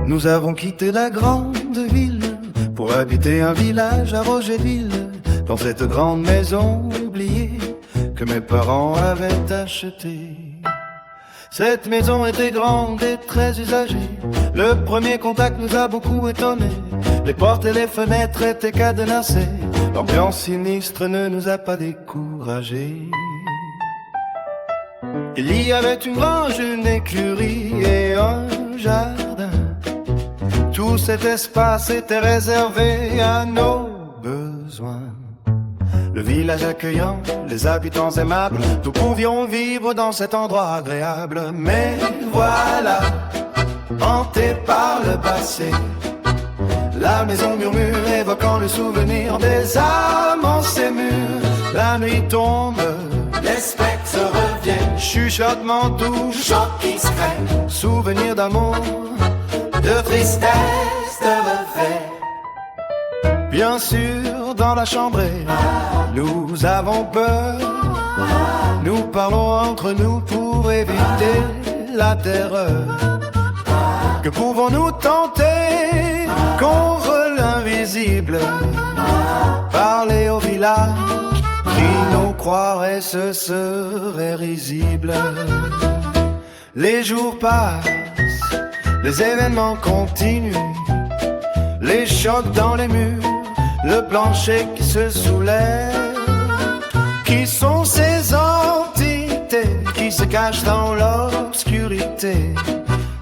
Nous avons quitté la grande ville pour habiter un village à Rogerville, dans cette grande maison oubliée que mes parents avaient achetée. Cette maison était grande et très usagée. Le premier contact nous a beaucoup étonnés. Les portes et les fenêtres étaient cadenassées. L'ambiance sinistre ne nous a pas découragés. Il y avait une grange, une écurie et un jardin. Tout cet espace était réservé à nos besoins. Le village accueillant, les habitants aimables, nous pouvions vivre dans cet endroit agréable. Mais voilà, hanté par le passé, la maison murmure évoquant le souvenir des âmes en ses murs. La nuit tombe, les spectres reviennent, chuchotement doux, choc qui se crée, souvenir d'amour, de tristesse, de regret. Bien sûr, dans la chambrée, nous avons peur. Nous parlons entre nous pour éviter la terreur. Que pouvons-nous tenter contre l'invisible? Parler au village qui nous croirait, ce serait risible. Les jours passent, les événements continuent, les chocs dans les murs, le plancher qui se soulève. Qui sont ces entités qui se cachent dans l'obscurité?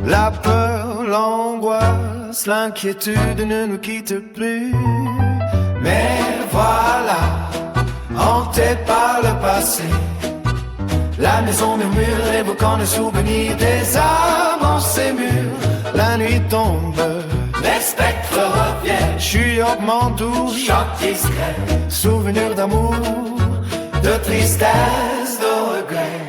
La peur, l'angoisse, l'inquiétude ne nous quittent plus. Mais voilà, hanté par le passé, la maison murmure évoquant le souvenir des âmes en ses murs. La nuit tombe, les spectres reviennent, chuchotement doux, choc discret, souvenir d'amour, de tristesse, de regret.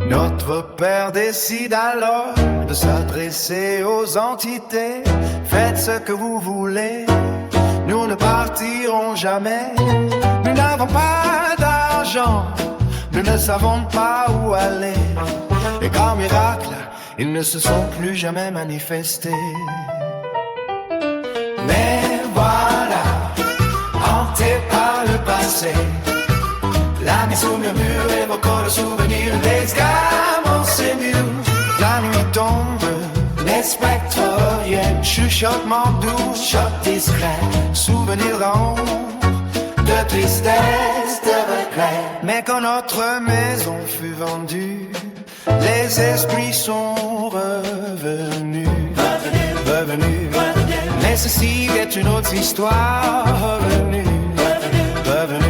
Notre père décide alors de s'adresser aux entités. Faites ce que vous voulez, nous ne partirons jamais. Nous n'avons pas d'argent, nous ne savons pas où aller. Et par miracle, ils ne se sont plus jamais manifestés. Mais voilà, hanté par le passé, la maison murmure évoquant le souvenir des gammes en ses murs. La nuit tombe, les spectres reviennent, chuchotement doux, choc discret, souvenir d'amour, de tristesse, de regret. Mais quand notre maison fut vendue, les esprits sont revenus. Mais ceci est une autre histoire. Revenu.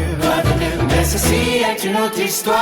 Mais ceci est une autre histoire.